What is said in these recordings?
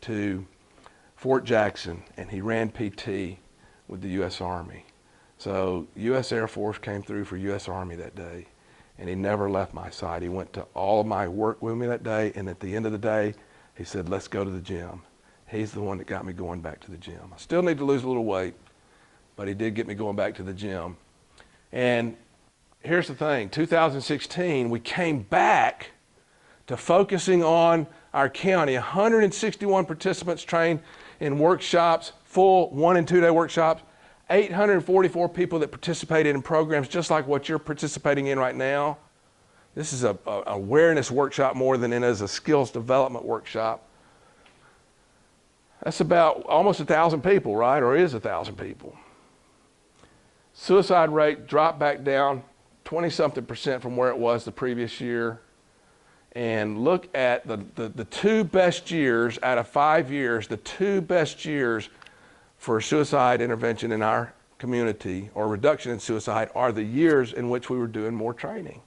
to Fort Jackson, and he ran PT with the U.S. Army. So U.S. Air Force came through for U.S. Army that day, and he never left my side. He went to all of my work with me that day, and at the end of the day, he said, let's go to the gym. He's the one that got me going back to the gym. I still need to lose a little weight, but he did get me going back to the gym. And here's the thing, 2016, we came back to focusing on our county. 161 participants trained in workshops, full 1- and 2-day workshops, 844 people that participated in programs just like what you're participating in right now. This is an awareness workshop more than it is a skills development workshop. That's about almost 1,000 people, right? Or is 1,000 people. Suicide rate dropped back down 20-something% from where it was the previous year. And look at the 2 best years out of 5 years, the 2 best years for suicide intervention in our community or reduction in suicide are the years in which we were doing more training.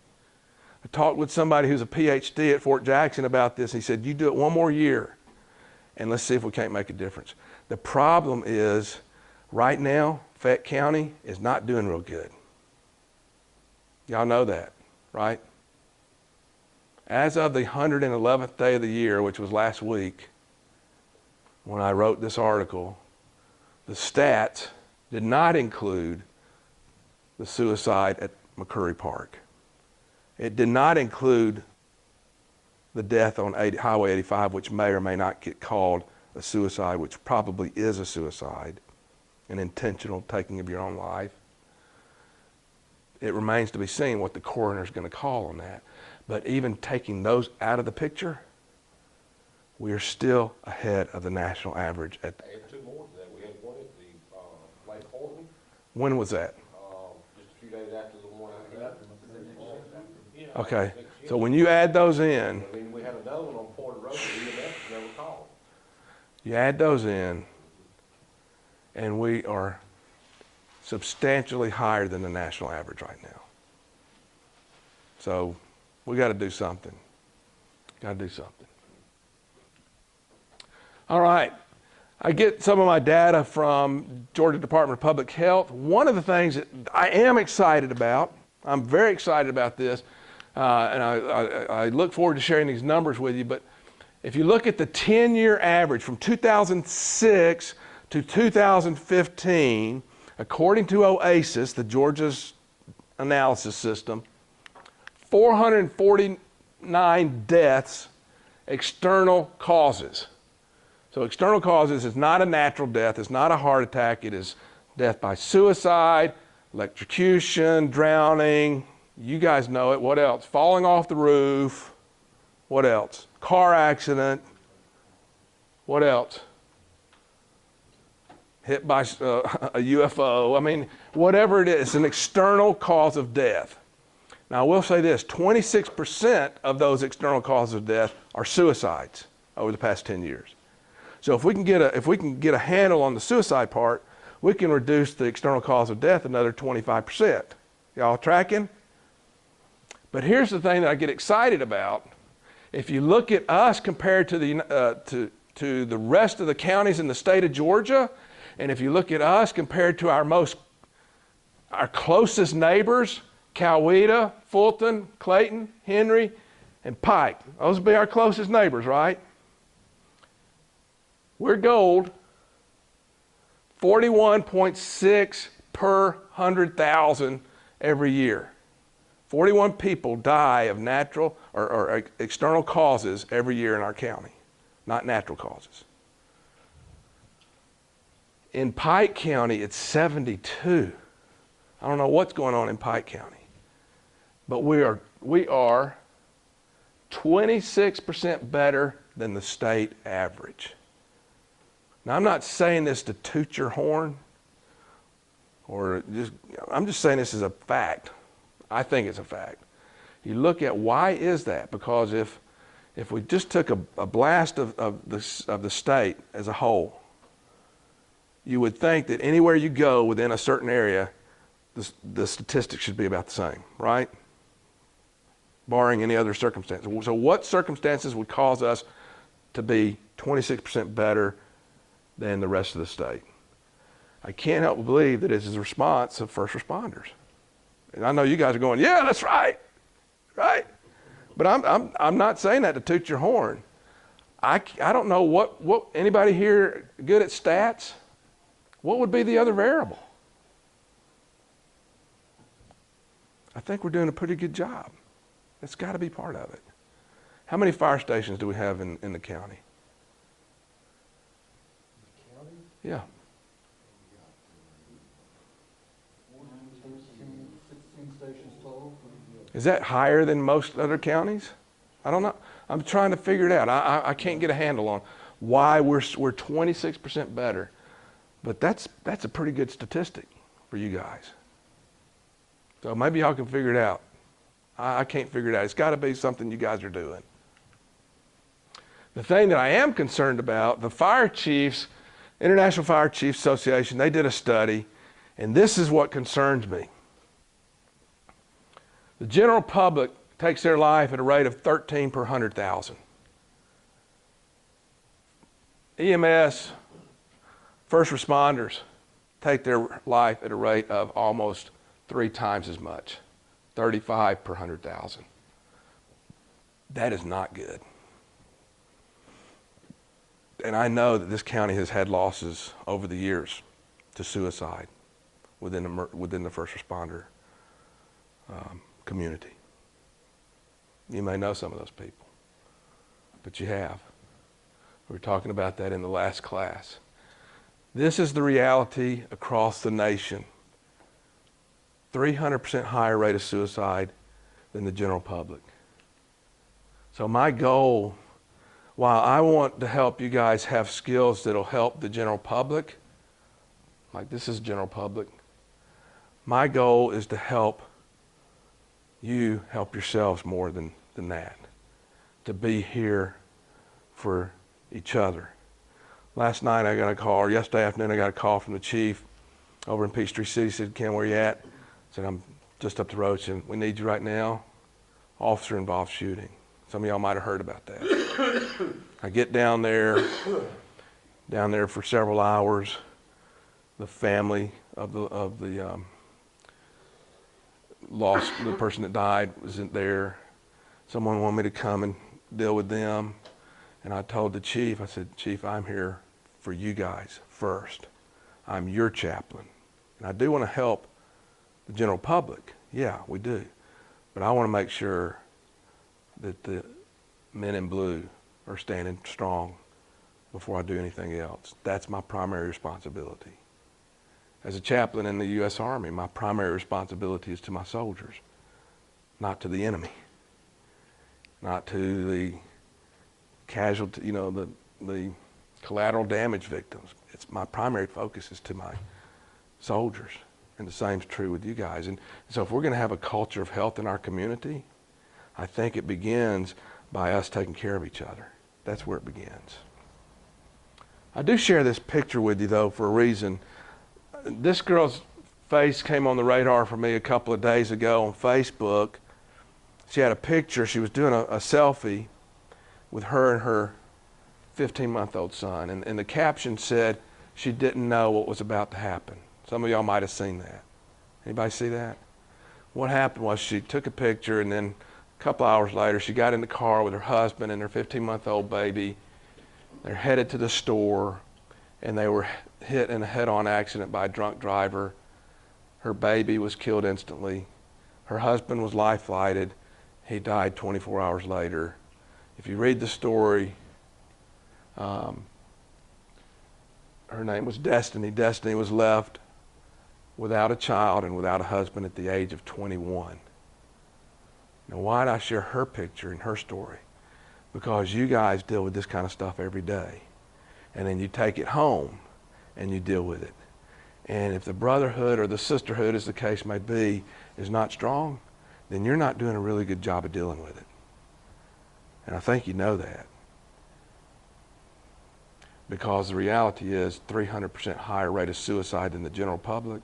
I talked with somebody who's a PhD at Fort Jackson about this. He said, you do it one more year and let's see if we can't make a difference. The problem is right now, Fayette County is not doing real good. Y'all know that, right? As of the 111th day of the year, which was last week, when I wrote this article, the stats did not include the suicide at McCurry Park. It did not include the death on Highway 85, which may or may not get called a suicide, which probably is a suicide, an intentional taking of your own life. It remains to be seen what the coroner is going to call on that. But even taking those out of the picture, we are still ahead of the national average. I had 2 more to that. We had one at the Lake Horton. When was that? Just a few days after the one I had. Okay, so when you add those in, And then we had another one on Porter Road that EMS never called. you add those in, and we are substantially higher than the national average right now. So we got to do something. Got to do something. All right. I get some of my data from Georgia Department of Public Health. One of the things that I am excited about, I'm very excited about this, and I look forward to sharing these numbers with you, but if you look at the 10-year average from 2006 to 2015, according to OASIS, the Georgia's analysis system, 449 deaths, external causes. So external causes is not a natural death, it's not a heart attack, it is death by suicide, electrocution, drowning, you guys know it, what else? Falling off the roof, what else? Car accident, what else? Hit by a UFO, I mean, whatever it is, an external cause of death. Now I will say this, 26% of those external causes of death are suicides over the past 10 years. So if we can get a handle on the suicide part, we can reduce the external cause of death another 25%. Y'all tracking? But here's the thing that I get excited about. If you look at us compared to the rest of the counties in the state of Georgia, and if you look at us compared to our closest neighbors, Coweta, Fulton, Clayton, Henry, and Pike. Those would be our closest neighbors, right? We're gold, 41.6 per 100,000 every year. 41 people die of natural or external causes every year in our county, not natural causes. In Pike County, it's 72. I don't know what's going on in Pike County, but we are 26% better than the state average. Now, I'm not saying this to toot your horn, I'm just saying this is a fact. I think it's a fact. You look at why is that? Because if we just took a blast of the state as a whole, you would think that anywhere you go within a certain area, the statistics should be about the same, right? Barring any other circumstances. So what circumstances would cause us to be 26% better than the rest of the state. I can't help but believe that it's a response of first responders. And I know you guys are going, yeah, that's right, right? But I'm not saying that to toot your horn. I don't know what anybody here good at stats? What would be the other variable? I think we're doing a pretty good job. That's got to be part of it. How many fire stations do we have in the county? The county? Yeah. 16 stations total. Is that higher than most other counties? I don't know. I'm trying to figure it out. I can't get a handle on why we're 26% better. But that's a pretty good statistic for you guys. So maybe y'all can figure it out. I can't figure it out. It's got to be something you guys are doing. The thing that I am concerned about, the fire chiefs, International Fire Chiefs Association, they did a study, and this is what concerns me. The general public takes their life at a rate of 13 per 100,000. EMS, first responders, take their life at a rate of almost 3 times as much, 35 per 100,000. That is not good. And I know that this county has had losses over the years to suicide within the first responder community. You may know some of those people, but you have. We were talking about that in the last class. This is the reality across the nation. 300% higher rate of suicide than the general public. So my goal, while I want to help you guys have skills that'll help the general public, like this is general public, my goal is to help you help yourselves more than that, to be here for each other. Last night I got a call, or yesterday afternoon I got a call from the chief over in Peachtree City. He said, Ken, where you at? I said, I'm just up the road. He said, we need you right now. Officer involved shooting. Some of y'all might have heard about that. I get down there for several hours. The family of the person that died wasn't there. Someone wanted me to come and deal with them. And I told the chief, I said, Chief, I'm here for you guys first. I'm your chaplain. And I do want to help the general public. Yeah, we do. But I want to make sure that the men in blue are standing strong before I do anything else. That's my primary responsibility. As a chaplain in the U.S. Army, my primary responsibility is to my soldiers, not to the enemy, not to the casualty, the collateral damage victims. It's my primary focus is to my soldiers, and the same is true with you guys. And so if we're going to have a culture of health in our community, I think it begins by us taking care of each other. That's where it begins. I do share this picture with you, though, for a reason. This girl's face came on the radar for me a couple of days ago on Facebook. She had a picture. She was doing a selfie with her and her 15-month-old son. And the caption said she didn't know what was about to happen. Some of y'all might have seen that. Anybody see that? What happened was she took a picture, and then a couple hours later she got in the car with her husband and her 15-month-old baby. They're headed to the store, and they were hit in a head-on accident by a drunk driver. Her baby was killed instantly. Her husband was life-flighted. He died 24 hours later. If you read the story, her name was Destiny. Destiny was left without a child and without a husband at the age of 21. Now, why did I share her picture and her story? Because you guys deal with this kind of stuff every day. And then you take it home and you deal with it. And if the brotherhood or the sisterhood, as the case may be, is not strong, then you're not doing a really good job of dealing with it. And I think you know that. Because the reality is 300% higher rate of suicide than the general public.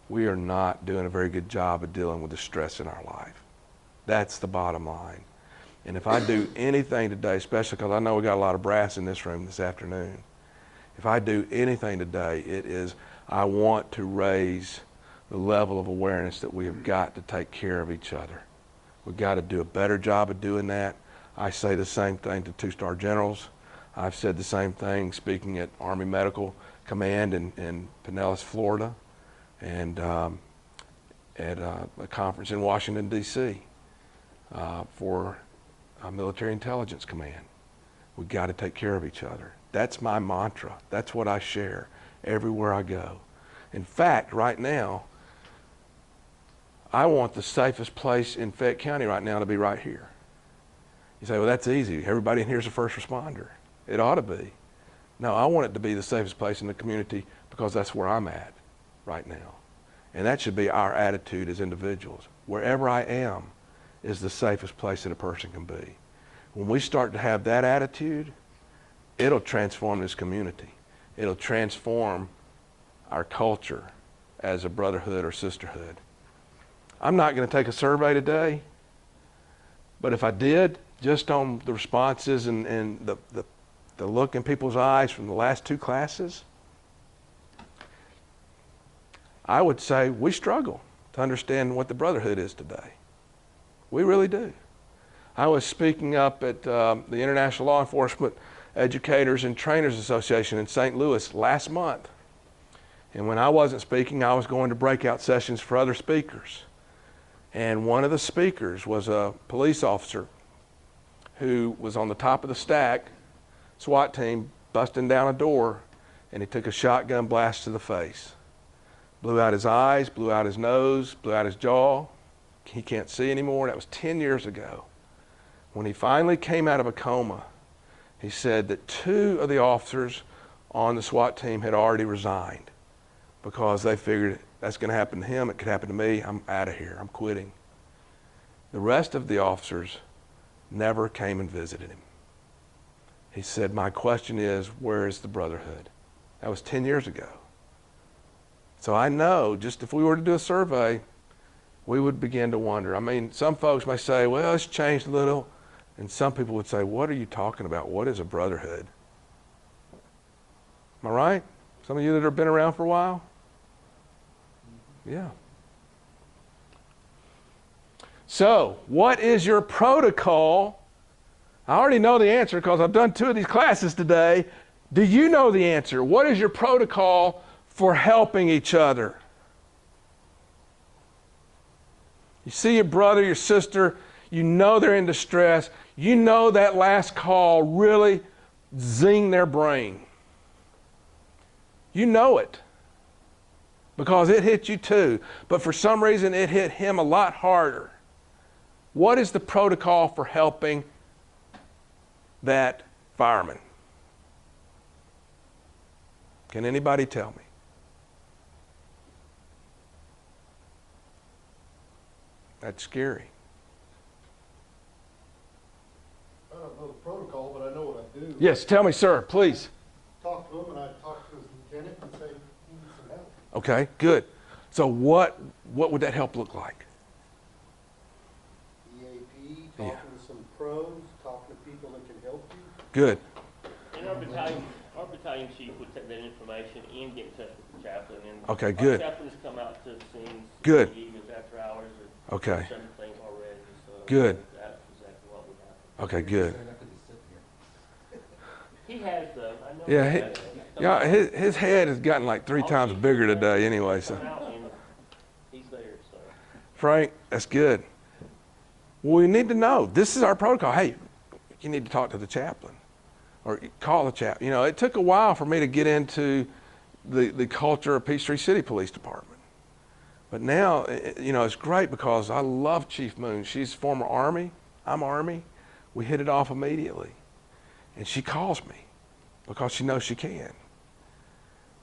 We are not doing a very good job of dealing with the stress in our life. That's the bottom line. And if I do anything today, especially because I know we got a lot of brass in this room this afternoon, if I do anything today, it is I want to raise the level of awareness that we have got to take care of each other. We've got to do a better job of doing that. I say the same thing to two-star generals. I've said the same thing speaking at Army Medical Command in Pinellas, Florida, and at a conference in Washington, D.C. For Military Intelligence Command. We've got to take care of each other. That's my mantra. That's what I share everywhere I go. In fact, right now, I want the safest place in Fayette County right now to be right here. You say, well, that's easy. Everybody in here is a first responder. It ought to be. No, I want it to be the safest place in the community because that's where I'm at right now. And that should be our attitude as individuals. Wherever I am is the safest place that a person can be. When we start to have that attitude, it'll transform this community. It'll transform our culture as a brotherhood or sisterhood. I'm not going to take a survey today, but if I did, just on the responses and the look in people's eyes from the last two classes, I would say we struggle to understand what the brotherhood is today. We really do. I was speaking up at the International Law Enforcement Educators and Trainers Association in St. Louis last month. And when I wasn't speaking, I was going to breakout sessions for other speakers. And one of the speakers was a police officer who was on the top of the stack, SWAT team, busting down a door, and he took a shotgun blast to the face. Blew out his eyes, blew out his nose, blew out his jaw. He can't see anymore. That was 10 years ago. When he finally came out of a coma, he said that 2 of the officers on the SWAT team had already resigned because they figured that's going to happen to him. It could happen to me. I'm out of here. I'm quitting. The rest of the officers never came and visited him. He said, my question is, where is the brotherhood? That was 10 years ago. So I know, just if we were to do a survey, we would begin to wonder. I mean, some folks may say, well, it's changed a little. And some people would say, what are you talking about? What is a brotherhood? Am I right? Some of you that have been around for a while? Yeah. So, what is your protocol? I already know the answer because I've done 2 of these classes today. Do you know the answer? What is your protocol for helping each other? You see your brother, your sister, you know they're in distress. You know that last call really zinged their brain. You know it because it hit you too. But for some reason, it hit him a lot harder. What is the protocol for helping that fireman? Can anybody tell me? That's scary. I don't know the protocol, but I know what I do. Yes, tell me, sir, please. Talk to him, and I talk to his lieutenant and say, he needs some help. Okay, good. So what would that help look like? EAP, Yeah. talking to some pros, talking to people that can help you. Good. And our battalion chief would take that information and get in touch with the chaplain. And Okay, good. Our chaplains come out to scenes. Good. Evenings after hours. Or Okay. some things already. So Good. that's exactly what would happen. Okay, good. He has the. I know Yeah, he he- has. Yeah, his head has gotten like 3 times bigger today anyway. So, Come out and he's there. So Frank, that's good. Well, we need to know. This is our protocol. Hey, you need to talk to the chaplain or call the chaplain. You know, it took a while for me to get into the culture of Peachtree City Police Department. But now, you know, it's great because I love Chief Moon. She's former Army. I'm Army. We hit it off immediately. And she calls me because she knows she can.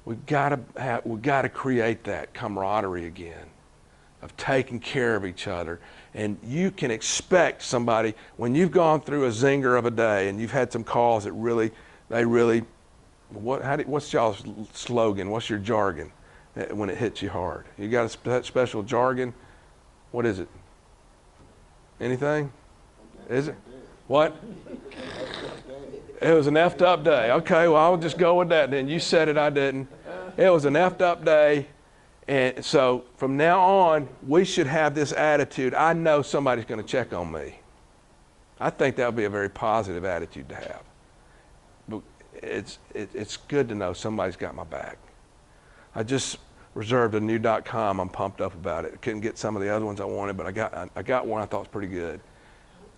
We've got to create that camaraderie again of taking care of each other. And you can expect somebody, when you've gone through a zinger of a day and you've had some calls that what's y'all's slogan? What's your jargon when it hits you hard? You got a special jargon? What is it? Anything? Is it? What? It was an effed up day. Okay, well, I'll just go with that then. You said it, I didn't. It was an effed up day. And so from now on, we should have this attitude. I know somebody's going to check on me. I think that would be a very positive attitude to have. But it's good to know somebody's got my back. I just reserved a new .com. I'm pumped up about it. I couldn't get some of the other ones I wanted, but I got one I thought was pretty good.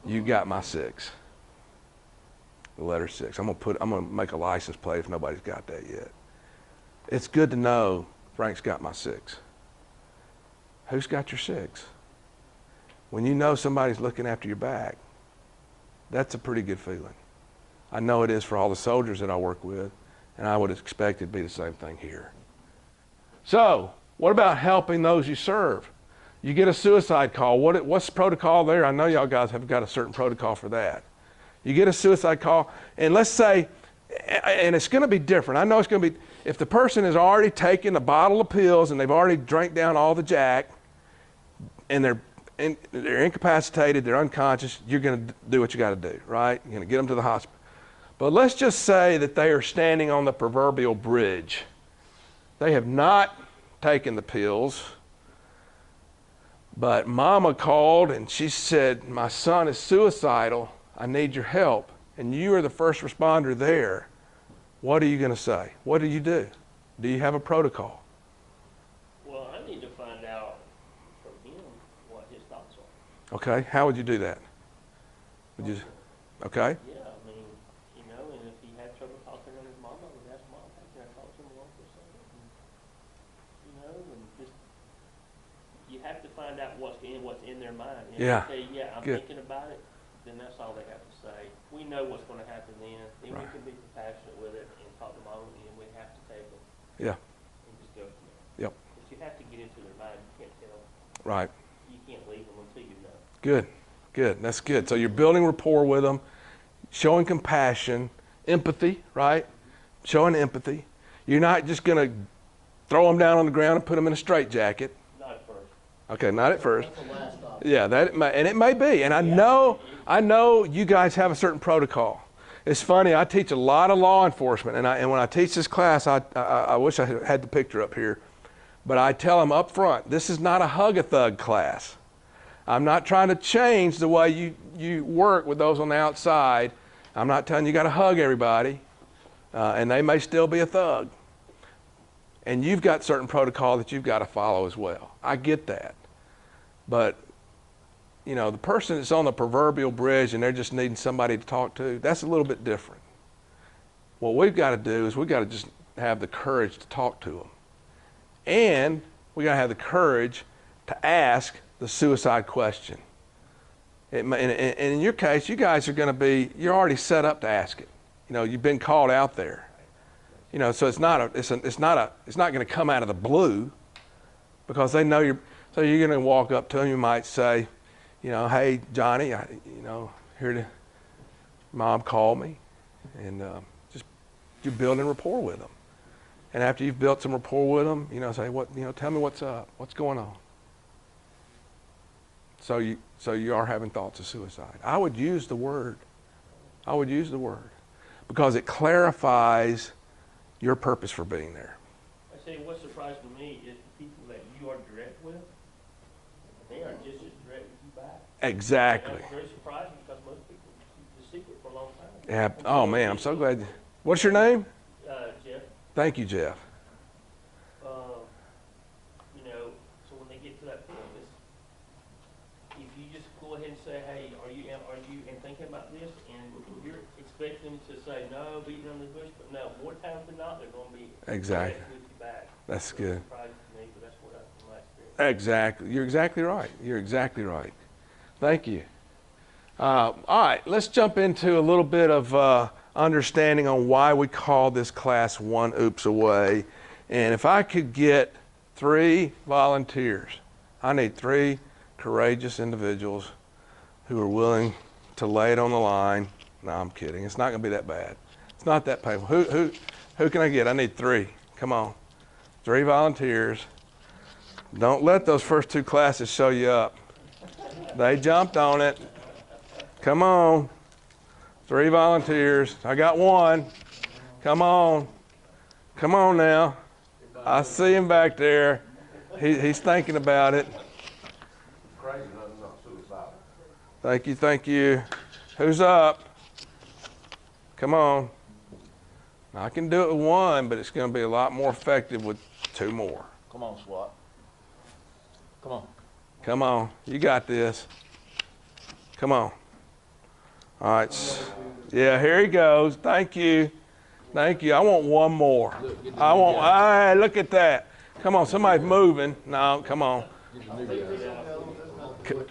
You got my 6. The letter 6. I'm gonna make a license plate if nobody's got that yet. It's good to know Frank's got my 6. Who's got your 6? When you know somebody's looking after your back, that's a pretty good feeling. I know it is for all the soldiers that I work with, and I would expect it to be the same thing here. So, what about helping those you serve? You get a suicide call. What's the protocol there? I know y'all guys have got a certain protocol for that. You get a suicide call, and let's say, and it's going to be different. I know it's going to be, if the person has already taken a bottle of pills and they've already drank down all the Jack, and they're incapacitated, they're unconscious, you're going to do what you got to do, right? You're going to get them to the hospital. But let's just say that they are standing on the proverbial bridge. They have not taken the pills, but Mama called and she said, my son is suicidal. I need your help. And you are the first responder there. What are you going to say? What do you do? Do you have a protocol? Well, I need to find out from him what his thoughts are. Okay. How would you do that? Would you? Okay. Yeah, I mean, you know, and if he had trouble talking to his mama, I would ask Mom, hey, can I talk to him along for a second? And, you know, and just, you have to find out what's in their mind. And Yeah. if they say, yeah, I'm Good. thinking about it, then that's all they have to say. We know what's going to happen then. Then Right. we can be compassionate with it and talk to Mom, and we have to take them Yeah. and just go from there. Yep. But you have to get into their mind. You can't tell. Right. You can't leave them until you know. Good. Good. That's good. So you're building rapport with them, showing compassion, empathy, right? Showing empathy. You're not just going to throw them down on the ground and put them in a straitjacket. Not at first. Okay, not at first. That's the last option. Yeah, and it may be. And I know you guys have a certain protocol. It's funny, I teach a lot of law enforcement, and when I teach this class, I wish I had the picture up here, but I tell them up front, this is not a hug-a-thug class. I'm not trying to change the way you work with those on the outside. I'm not telling you got to hug everybody, and they may still be a thug. And you've got certain protocol that you've got to follow as well. I get that. But, you know, the person that's on the proverbial bridge and they're just needing somebody to talk to, that's a little bit different. What we've got to do is we've got to just have the courage to talk to them. And we got to have the courage to ask the suicide question. And in your case, you guys are going to you're already set up to ask it. You know, you've been called out there. You know, so it's not going to come out of the blue, because they know you're. So you're going to walk up to them. You might say, you know, hey Johnny, Mom called me, and just you're building rapport with them. And after you've built some rapport with them, you know, say tell me what's up, what's going on. So you are having thoughts of suicide. I would use the word, because it clarifies your purpose for being there. I say what surprised me is the people that you are direct with, they are just as direct with you back. Exactly. And that's very surprising, because most people keep the secret for a long time. Yeah. Oh man, I'm so glad. What's your name? Jeff, Thank you, Jeff. you know, so when they get to that point, if you just go ahead and say, hey, are you and thinking about this, and you're expecting them to say no, beating on the bush, but no, more times than not, they're going to be Exactly. direct with you back. That's So good. it's surprising to me, but that's what from my experience. Exactly. You're exactly right. You're exactly right. Thank you. All right, let's jump into a little bit of understanding on why we call this class One Oops Away. And if I could get 3 volunteers, I need 3 courageous individuals who are willing to lay it on the line. No, I'm kidding. It's not going to be that bad. It's not that painful. Who can I get? I need 3. Come on. 3 volunteers. Don't let those first 2 classes show you up. They jumped on it. Come on. 3 volunteers. I got one. Come on. Come on now. I see him back there. He's thinking about it. Crazy, nothing's not suicidal. Thank you, thank you. Who's up? Come on. I can do it with one, but it's going to be a lot more effective with 2 more. Come on, SWAT. Come on. Come on. You got this. Come on. All right. Yeah, here he goes. Thank you. Thank you. I want one more. I want, hey, look at that. Come on, somebody's moving. No, come on.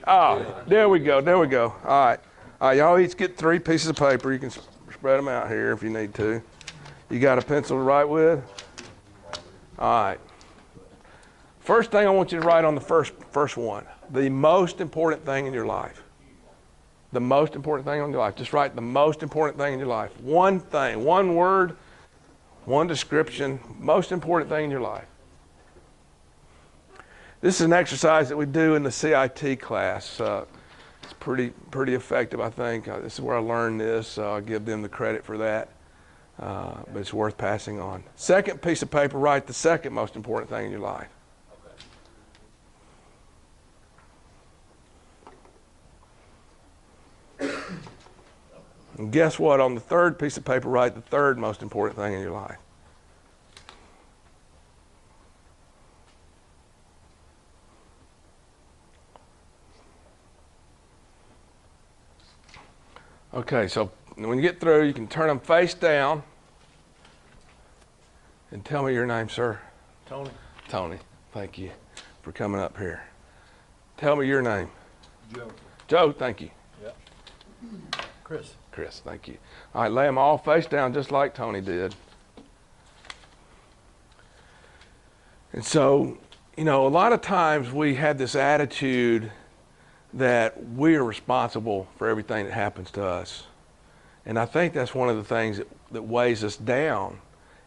Oh, there we go. There we go. All right. All right, y'all each get 3 pieces of paper. You can spread them out here if you need to. You got a pencil to write with? All right. First thing I want you to write on the first one, the most important thing in your life. The most important thing in your life. Just write the most important thing in your life. One thing, one word, one description, most important thing in your life. This is an exercise that we do in the CIT class. It's pretty effective, I think. This is where I learned this, so I'll give them the credit for that. But it's worth passing on. Second piece of paper, write the second most important thing in your life. And guess what? On the third piece of paper, write the third most important thing in your life. Okay, so when you get through, you can turn them face down and tell me your name, sir. Tony. Tony, thank you for coming up here. Tell me your name. Joe. Joe, thank you. Yep. Chris. Chris, thank you. All right, lay them all face down just like Tony did. And so, you know, a lot of times we have this attitude that we are responsible for everything that happens to us. And I think that's one of the things that weighs us down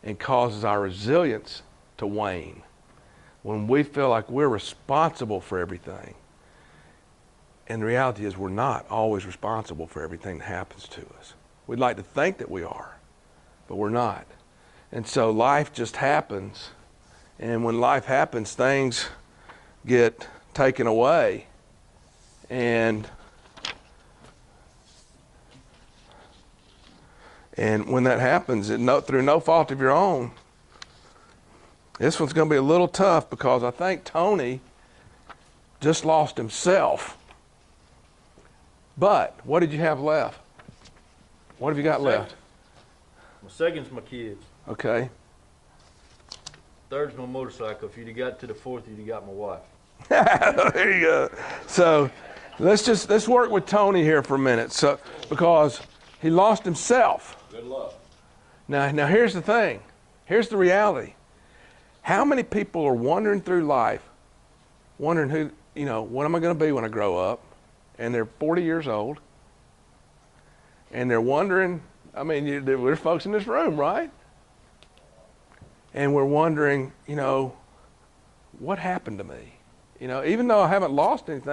and causes our resilience to wane. When we feel like we're responsible for everything. And the reality is we're not always responsible for everything that happens to us. We'd like to think that we are, but we're not. And so life just happens. And when life happens, things get taken away. And when that happens, through no fault of your own, this one's going to be a little tough because I think Tony just lost himself. But what did you have left? What have you got left? My second's my kids. Okay. Third's my motorcycle. If you'd have got to the fourth, you'd have got my wife. There you go. So let's work with Tony here for a minute. So because he lost himself. Good luck. Now here's the thing. Here's the reality. How many people are wandering through life, wondering who, you know, what am I going to be when I grow up? And they're 40 years old. And they're wondering, I mean, there's folks in this room, right? And we're wondering, you know, what happened to me? You know, even though I haven't lost anything,